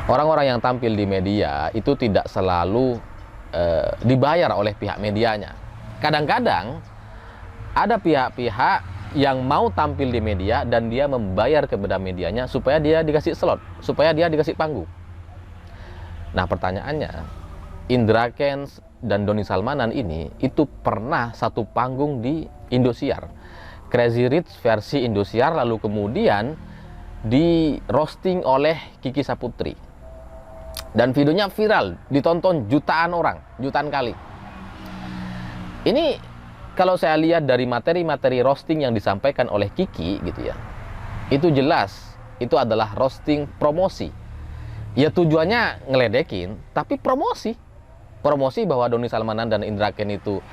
Orang-orang yang tampil di media itu tidak selalu dibayar oleh pihak medianya. Kadang-kadang ada pihak-pihak yang mau tampil di media dan dia membayar kepada medianya supaya dia dikasih slot, supaya dia dikasih panggung. Nah, pertanyaannya, Indra Kents dan Doni Salmanan ini itu pernah satu panggung di Indosiar, Crazy Rich versi Indosiar, lalu kemudian di roasting oleh Kiki Saputri. Dan videonya viral, ditonton jutaan orang, jutaan kali. Ini kalau saya lihat dari materi-materi roasting yang disampaikan oleh Kiki gitu ya, itu jelas itu adalah roasting promosi. Ya tujuannya ngeledekin, tapi promosi. Promosi bahwa Doni Salmanan dan Indra Kents itu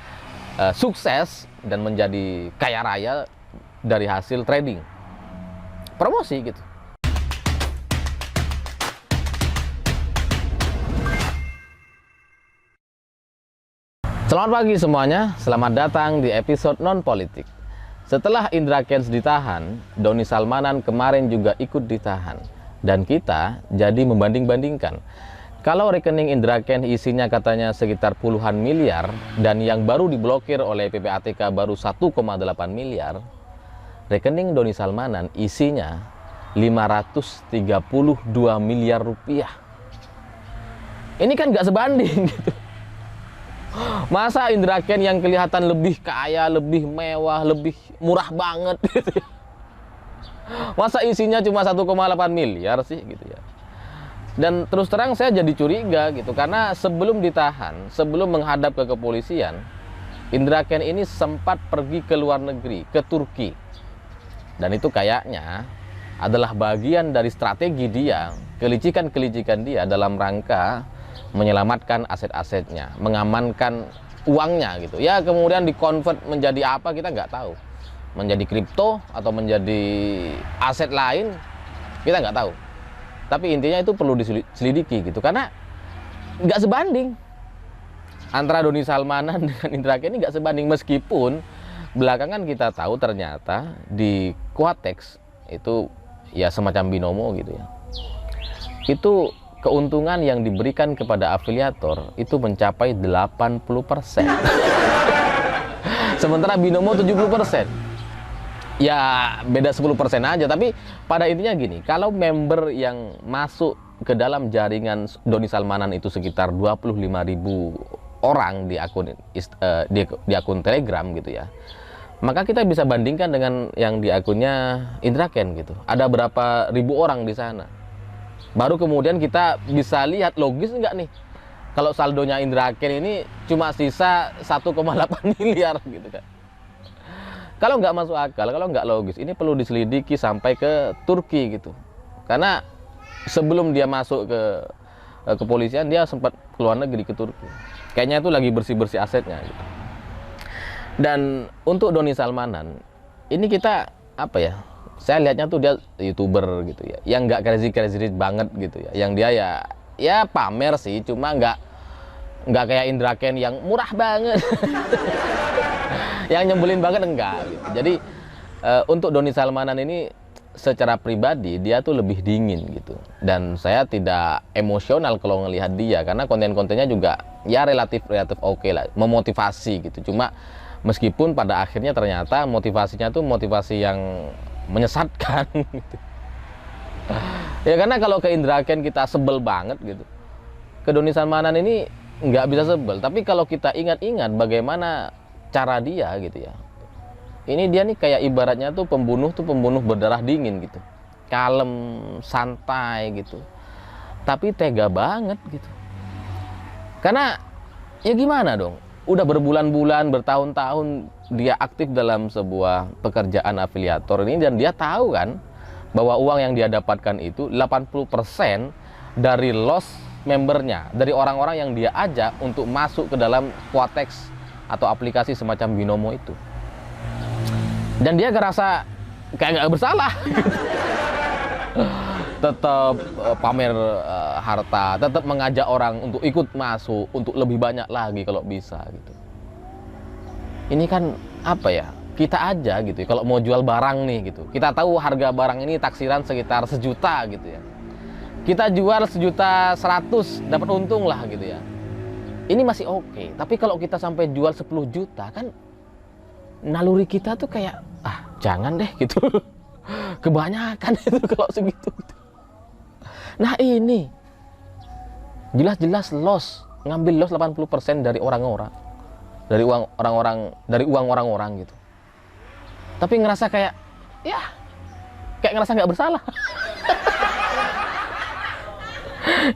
sukses dan menjadi kaya raya dari hasil trading. Promosi gitu. Selamat pagi semuanya, selamat datang di episode non-politik. Setelah Indra Kents ditahan, Doni Salmanan kemarin juga ikut ditahan. Dan kita jadi membanding-bandingkan. Kalau rekening Indra Kents isinya katanya sekitar puluhan miliar, dan yang baru diblokir oleh PPATK baru 1,8 miliar, rekening Doni Salmanan isinya 532 miliar rupiah. Ini kan nggak sebanding gitu. Masa Indra Kents yang kelihatan lebih kaya, lebih mewah, lebih murah banget gitu ya. Masa isinya cuma 1,8 miliar sih gitu ya. Dan terus terang saya jadi curiga gitu, karena sebelum ditahan, sebelum menghadap ke kepolisian, Indra Kents ini sempat pergi ke luar negeri, ke Turki. Dan itu kayaknya adalah bagian dari strategi dia, kelicikan-kelicikan dia dalam rangka menyelamatkan aset-asetnya, mengamankan uangnya gitu. Ya kemudian dikonvert menjadi apa kita nggak tahu. Menjadi kripto atau menjadi aset lain kita nggak tahu. Tapi intinya itu perlu diselidiki gitu, karena nggak sebanding antara Doni Salmanan dengan Indra Kents ini, nggak sebanding. Meskipun belakangan kita tahu ternyata di Quatex itu ya semacam binomo gitu ya. Itu keuntungan yang diberikan kepada afiliator itu mencapai 80%. Sementara binomo 70%. Ya beda 10% aja, tapi pada intinya gini, kalau member yang masuk ke dalam jaringan Doni Salmanan itu sekitar 25.000 orang di akun Telegram gitu ya, maka kita bisa bandingkan dengan yang di akunnya Indra Kents gitu. Ada berapa ribu orang di sana. Baru kemudian kita bisa lihat logis nggak nih kalau saldonya Indra Kents ini cuma sisa 1,8 miliar gitu kan. Kalau nggak masuk akal, kalau nggak logis, ini perlu diselidiki sampai ke Turki gitu. Karena sebelum dia masuk ke kepolisian, dia sempat keluar negeri ke Turki. Kayaknya itu lagi bersih-bersih asetnya gitu. Dan untuk Doni Salmanan, ini kita apa ya? Saya lihatnya tuh dia YouTuber gitu ya, yang nggak crazy banget gitu ya. Yang dia ya pamer sih, cuma nggak kayak Indra Kents yang murah banget. Yang nyebelin banget enggak gitu. Jadi untuk Doni Salmanan ini secara pribadi dia tuh lebih dingin gitu, dan saya tidak emosional kalau ngelihat dia, karena konten-kontennya juga ya relatif oke lah, memotivasi gitu. Cuma meskipun pada akhirnya ternyata motivasinya tuh motivasi yang menyesatkan gitu. Ya karena kalau ke Indra Kents kita sebel banget gitu, ke Doni Salmanan ini nggak bisa sebel. Tapi kalau kita ingat-ingat bagaimana cara dia gitu ya, ini dia nih kayak ibaratnya tuh pembunuh berdarah dingin gitu, kalem, santai gitu, tapi tega banget gitu. Karena ya gimana dong, udah berbulan-bulan, bertahun-tahun dia aktif dalam sebuah pekerjaan afiliator ini, dan dia tahu kan bahwa uang yang dia dapatkan itu 80% dari loss membernya, dari orang-orang yang dia ajak untuk masuk ke dalam Quatex atau aplikasi semacam binomo itu. Dan dia ngerasa kayak nggak bersalah. Tetap pamer harta, tetap mengajak orang untuk ikut masuk, untuk lebih banyak lagi kalau bisa gitu. Ini kan apa ya, kita aja gitu ya, kalau mau jual barang nih gitu, kita tahu harga barang ini taksiran sekitar 1 juta gitu ya. kita jual 1.100.000 dapat untung lah gitu ya. Ini masih oke. Tapi kalau kita sampai jual 10 juta kan naluri kita tuh kayak jangan deh gitu. Kebanyakan itu kalau segitu. Nah ini jelas-jelas loss, ngambil loss 80% dari orang-orang, dari uang orang-orang gitu. Tapi ngerasa kayak ngerasa nggak bersalah.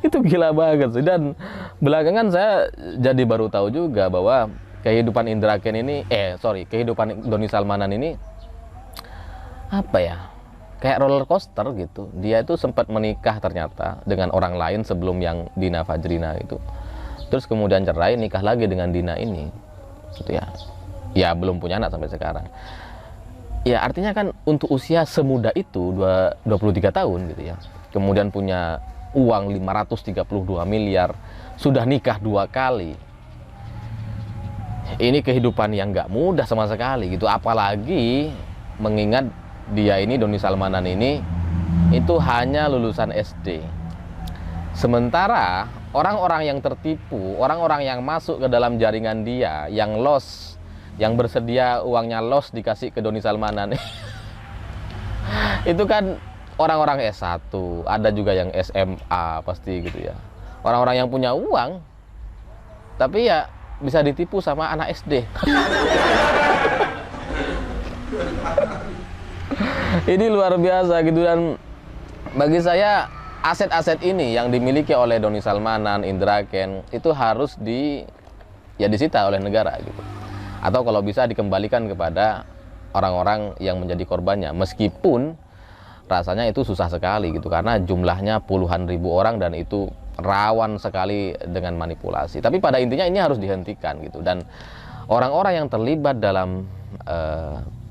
Itu gila banget sih. Dan belakangan saya jadi baru tahu juga bahwa kehidupan Indra Kents ini, kehidupan Doni Salmanan ini apa ya, kayak roller coaster gitu. Dia itu sempat menikah ternyata dengan orang lain sebelum yang Dina Fajrina itu. Terus kemudian cerai, nikah lagi dengan Dina ini gitu ya. Ya belum punya anak sampai sekarang. Ya artinya kan untuk usia semuda itu 23 tahun gitu ya. Kemudian punya uang 532 miliar, sudah nikah 2 kali. Ini kehidupan yang nggak mudah sama sekali gitu. Apalagi mengingat dia ini, Doni Salmanan ini, itu hanya lulusan SD. Sementara orang-orang yang tertipu, orang-orang yang masuk ke dalam jaringan dia, yang loss, yang bersedia uangnya loss dikasih ke Doni Salmanan, itu kan orang-orang S1, ada juga yang SMA pasti gitu ya. Orang-orang yang punya uang, tapi ya bisa ditipu sama anak SD. Ini luar biasa gitu. Dan bagi saya aset-aset ini yang dimiliki oleh Doni Salmanan, Indra Kents itu harus disita oleh negara gitu. Atau kalau bisa dikembalikan kepada orang-orang yang menjadi korbannya, meskipun rasanya itu susah sekali gitu karena jumlahnya puluhan ribu orang dan itu rawan sekali dengan manipulasi. Tapi pada intinya ini harus dihentikan gitu. Dan orang-orang yang terlibat dalam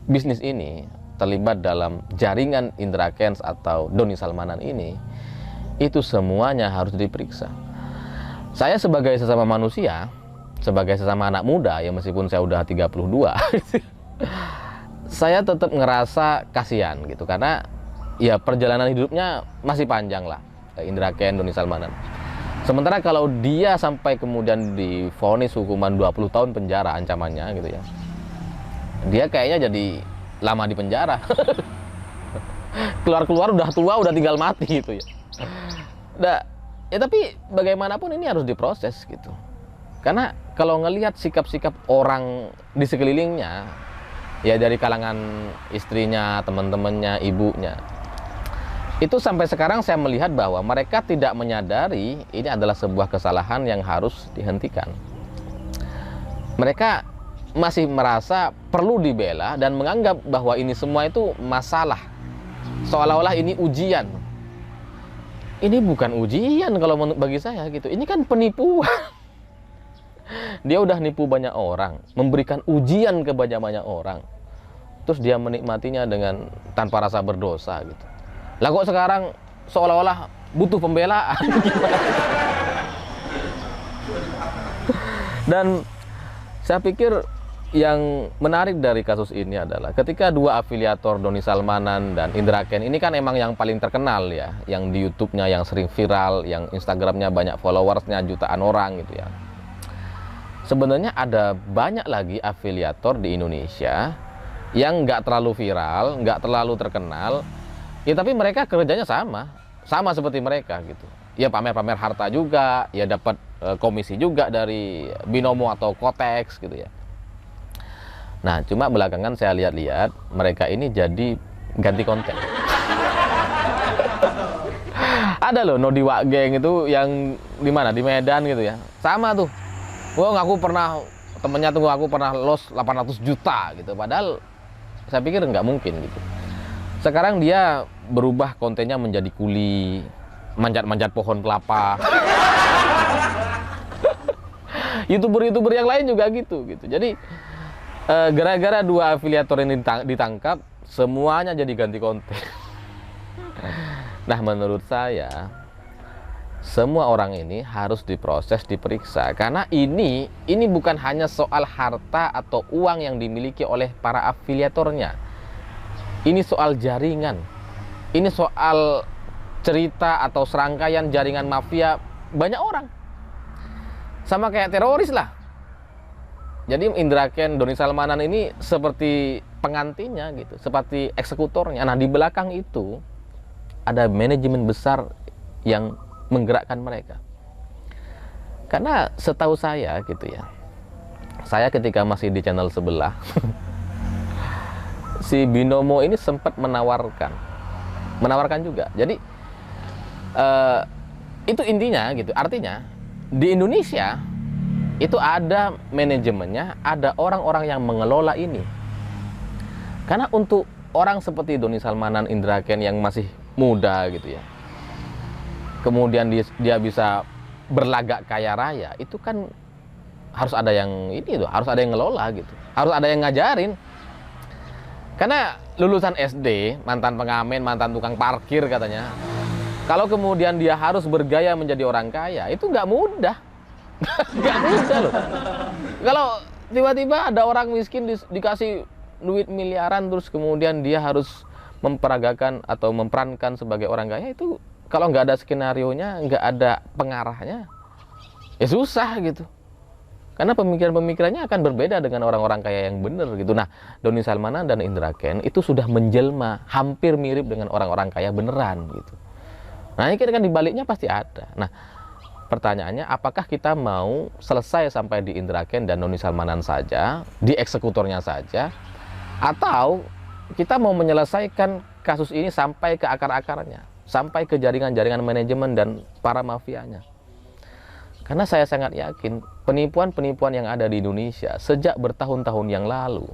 bisnis ini, terlibat dalam jaringan Indra Kents atau Doni Salmanan ini, itu semuanya harus diperiksa. Saya sebagai sesama manusia, sebagai sesama anak muda ya, meskipun saya udah 32 saya tetap ngerasa kasihan gitu karena ya perjalanan hidupnya masih panjang lah, Indra Kents, Doni Salmanan. Sementara kalau dia sampai kemudian divonis hukuman 20 tahun penjara ancamannya gitu ya, dia kayaknya jadi lama di penjara. Keluar-keluar udah tua, udah tinggal mati gitu ya. Tapi bagaimanapun ini harus diproses gitu. Karena kalau ngelihat sikap-sikap orang di sekelilingnya, ya dari kalangan istrinya, teman-temannya, ibunya, itu sampai sekarang saya melihat bahwa mereka tidak menyadari ini adalah sebuah kesalahan yang harus dihentikan. Mereka masih merasa perlu dibela dan menganggap bahwa ini semua itu masalah, seolah-olah ini ujian. Ini bukan ujian kalau bagi saya gitu. Ini kan penipuan. Dia udah nipu banyak orang, memberikan ujian ke banyak orang, terus dia menikmatinya dengan tanpa rasa berdosa gitu. Lah kok sekarang seolah-olah butuh pembelaan. Dan saya pikir yang menarik dari kasus ini adalah ketika dua afiliator Doni Salmanan dan Indra Kents ini kan emang yang paling terkenal ya, yang di YouTube-nya yang sering viral, yang Instagram-nya banyak followersnya jutaan orang gitu ya. Sebenarnya ada banyak lagi afiliator di Indonesia yang nggak terlalu viral, nggak terlalu terkenal, ya tapi mereka kerjanya sama seperti mereka gitu. Ya pamer-pamer harta juga, ya dapat komisi juga dari Binomo atau Kotex gitu ya. Nah, cuma belakangan saya lihat-lihat mereka ini jadi ganti konten. Ada loh Nodiwak Geng itu yang di mana? Di Medan gitu ya. Sama tuh. Wah, ngaku pernah, temennya tuh aku pernah loss 800 juta gitu. Padahal saya pikir nggak mungkin gitu. Sekarang dia berubah kontennya menjadi kuli, manjat-manjat pohon kelapa. YouTuber yang lain juga gitu. Jadi gara-gara dua afiliator ini ditangkap, semuanya jadi ganti konten. Nah, menurut saya semua orang ini harus diproses, diperiksa, karena ini bukan hanya soal harta atau uang yang dimiliki oleh para afiliatornya. Ini soal jaringan. Ini soal cerita atau serangkaian jaringan mafia banyak orang. Sama kayak teroris lah. Jadi Indra Kents, Doni Salmanan ini seperti pengantinnya gitu, seperti eksekutornya. Nah, di belakang itu ada manajemen besar yang menggerakkan mereka. Karena setahu saya gitu ya, saya ketika masih di channel sebelah si Binomo ini sempat menawarkan juga. Jadi itu intinya gitu. Artinya di Indonesia itu ada manajemennya, ada orang-orang yang mengelola ini. Karena untuk orang seperti Doni Salmanan, Indra Kents yang masih muda gitu ya, kemudian dia bisa berlagak kaya raya, itu kan harus ada yang ini tuh, harus ada yang ngelola gitu, harus ada yang ngajarin. Karena lulusan SD, mantan pengamen, mantan tukang parkir katanya, kalau kemudian dia harus bergaya menjadi orang kaya, itu nggak mudah. Nggak mudah loh. Kalau tiba-tiba ada orang miskin dikasih duit miliaran, terus kemudian dia harus memperagakan atau memperankan sebagai orang kaya, itu kalau nggak ada skenarionya, nggak ada pengarahnya, ya susah gitu. Karena pemikiran-pemikirannya akan berbeda dengan orang-orang kaya yang benar gitu. Nah, Doni Salmanan dan Indra Kents itu sudah menjelma hampir mirip dengan orang-orang kaya beneran gitu. Nah, ini kan dibaliknya pasti ada. Nah, pertanyaannya, apakah kita mau selesai sampai di Indra Kents dan Doni Salmanan saja, di eksekutornya saja, atau kita mau menyelesaikan kasus ini sampai ke akar-akarnya, sampai ke jaringan-jaringan manajemen dan para mafianya. Karena saya sangat yakin penipuan-penipuan yang ada di Indonesia sejak bertahun-tahun yang lalu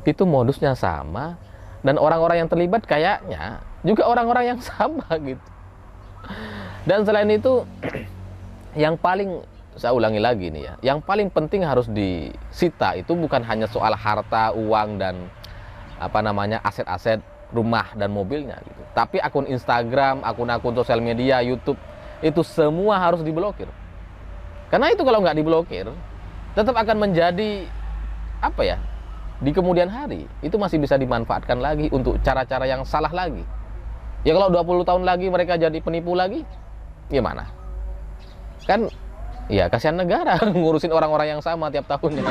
itu modusnya sama, dan orang-orang yang terlibat kayaknya juga orang-orang yang sama gitu. Dan selain itu, yang paling, saya ulangi lagi nih ya, yang paling penting harus disita itu bukan hanya soal harta, uang, dan aset-aset rumah dan mobilnya gitu. Tapi akun Instagram, akun-akun sosial media, YouTube, itu semua harus diblokir. Karena itu kalau nggak diblokir, tetap akan menjadi di kemudian hari itu masih bisa dimanfaatkan lagi untuk cara-cara yang salah lagi. Ya kalau 20 tahun lagi mereka jadi penipu lagi, gimana? Kan ya kasihan negara ngurusin orang-orang yang sama tiap tahunnya.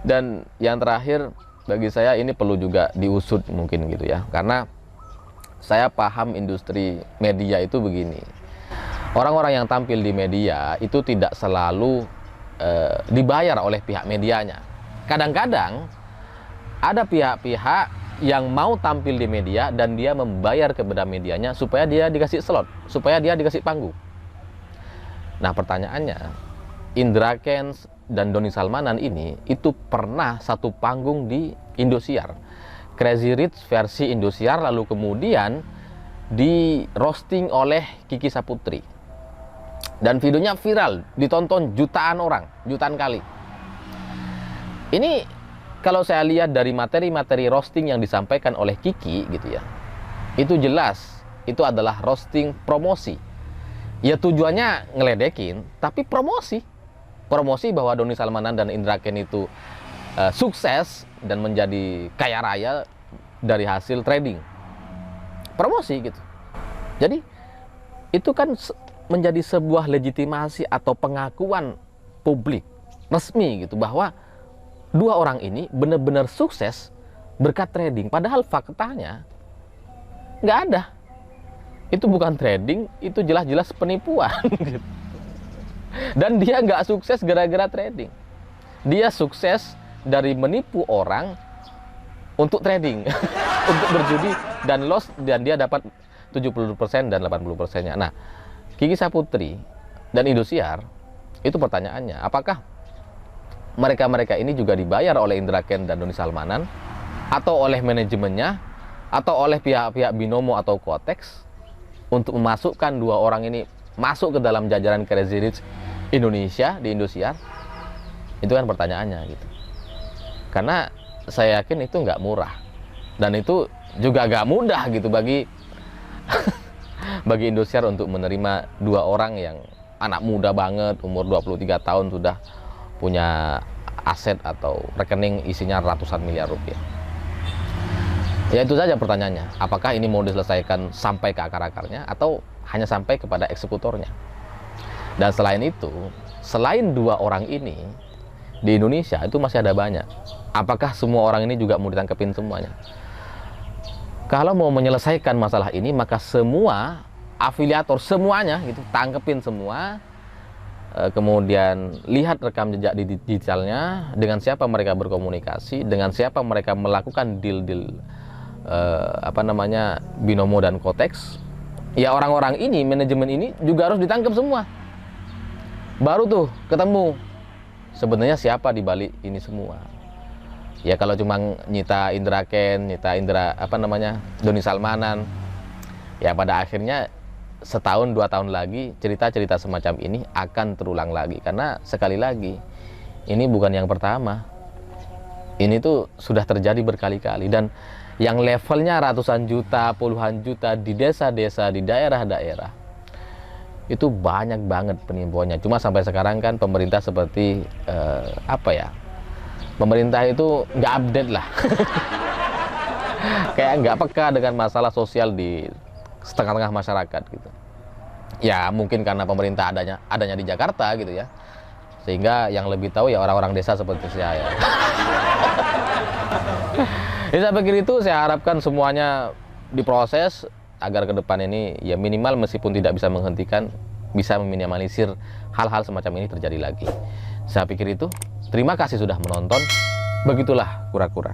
Dan yang terakhir, bagi saya ini perlu juga diusut mungkin gitu ya, karena saya paham industri media itu begini. Orang-orang yang tampil di media itu tidak selalu dibayar oleh pihak medianya. Kadang-kadang ada pihak-pihak yang mau tampil di media dan dia membayar kepada medianya supaya dia dikasih slot, supaya dia dikasih panggung. Nah, pertanyaannya, Indra Kents dan Doni Salmanan ini itu pernah satu panggung di Indosiar, Crazy Rich versi Indosiar, lalu kemudian di roasting oleh Kiki Saputri. Dan videonya viral, ditonton jutaan orang, jutaan kali. Ini kalau saya lihat dari materi-materi roasting yang disampaikan oleh Kiki gitu ya, itu jelas itu adalah roasting promosi. Ya tujuannya ngeledekin, tapi promosi. Promosi bahwa Doni Salmanan dan Indra Kents itu sukses dan menjadi kaya raya dari hasil trading. Promosi gitu. Jadi itu kan menjadi sebuah legitimasi atau pengakuan publik resmi gitu bahwa dua orang ini benar-benar sukses berkat trading. Padahal faktanya nggak ada. Itu bukan trading, itu jelas-jelas penipuan gitu. Dan dia nggak sukses gara-gara trading. Dia sukses dari menipu orang untuk trading, untuk berjudi dan loss, dan dia dapat 70% dan 80%-nya. Nah, Kiki Saputri dan Indosiar, itu pertanyaannya, apakah mereka-mereka ini juga dibayar oleh Indra Kents dan Doni Salmanan, atau oleh manajemennya, atau oleh pihak-pihak Binomo atau Kotex untuk memasukkan dua orang ini masuk ke dalam jajaran Crazy Rich Indonesia di Indosiar? Itu kan pertanyaannya gitu. Karena saya yakin itu nggak murah, dan itu juga nggak mudah gitu bagi bagi Indosiar untuk menerima dua orang yang anak muda banget, umur 23 tahun sudah punya aset atau rekening isinya ratusan miliar rupiah. Ya itu saja pertanyaannya, apakah ini mau diselesaikan sampai ke akar-akarnya atau hanya sampai kepada eksekutornya. Dan selain itu, selain 2 orang ini, di Indonesia itu masih ada banyak. Apakah semua orang ini juga mau ditangkepin semuanya? Kalau mau menyelesaikan masalah ini, maka semua afiliator semuanya itu tangkepin semua. Kemudian lihat rekam jejak digitalnya, dengan siapa mereka berkomunikasi, dengan siapa mereka melakukan deal-deal binomo dan kotex. Ya orang-orang ini, manajemen ini juga harus ditangkap semua. Baru tuh ketemu sebenarnya siapa di balik ini semua. Ya kalau cuma nyita Indra Ken, nyita Doni Salmanan, ya pada akhirnya setahun 2 tahun lagi cerita-cerita semacam ini akan terulang lagi. Karena sekali lagi, ini bukan yang pertama. Ini tuh sudah terjadi berkali-kali, dan yang levelnya ratusan juta, puluhan juta di desa-desa, di daerah-daerah, itu banyak banget penipuannya. Cuma sampai sekarang kan pemerintah seperti pemerintah itu nggak update lah. Kayak nggak peka dengan masalah sosial di setengah-tengah masyarakat gitu. Ya mungkin karena pemerintah adanya di Jakarta gitu ya, sehingga yang lebih tahu ya orang-orang desa seperti saya. Jadi saya pikir itu, saya harapkan semuanya diproses agar ke depan ini ya minimal meskipun tidak bisa menghentikan, bisa meminimalisir hal-hal semacam ini terjadi lagi. Saya pikir itu. Terima kasih sudah menonton. Begitulah kura-kura.